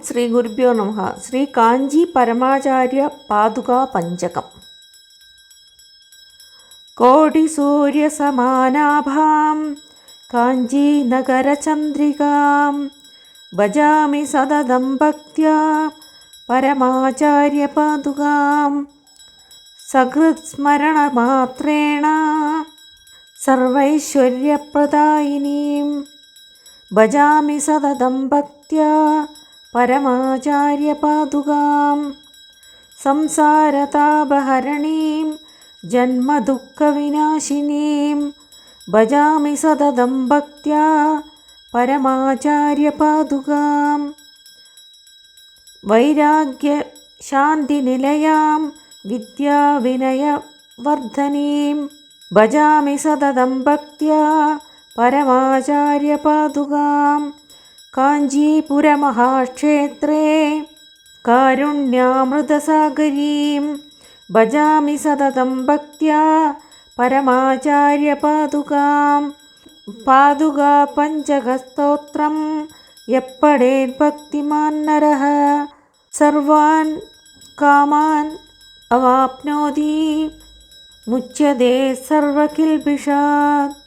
ശ്രീ ഗുരുഭ്യോ നമഃ. ശ്രീ കാഞ്ചി പരമാചാര്യ പാദുകാ പഞ്ചകം. കോടിസൂര്യസമാനാഭാം കാഞ്ചീനഗരചന്ദ്രികാം ഭജാമി സതതം ഭക്ത്യാ പരമാചാര്യപാദുകാം. സകൃത്സ്മരണമാത്രേണ സർവൈശ്വര്യപ്രദായിനീം ഭജാമി സതതം ഭക്ത്യാ പരമാചാര്യപാദുകാം. സംസാരതാപഹരണീം ജന്മദുഃഖവിനാശിനീം ഭജാമി സതതം ഭക്ത്യാ പരമാചാര്യപാദുകാം. വൈരാഗ്യശാന്തിനിലയാം വിദ്യാവിനയവർദ്ധനീം ഭജാമി സതതം ഭക്ത്യാ പരമാചാര്യപാദുകാം. കാഞ്ചീപുരമഹാക്ഷേത്രേ കാരുണ്യാമൃതസാഗരീം ഭജാമി സതതം ഭക്ത്യാ പരമാചാര്യപാദുകാം. പാദുകാ പഞ്ചകസ്തോത്രം യപ്പടേത് ഭക്തിമാൻ നരഃ സർവാൻ കാമാൻ അവാപ്നോതി മുച്യതേ സർവകിൽബിഷാത്.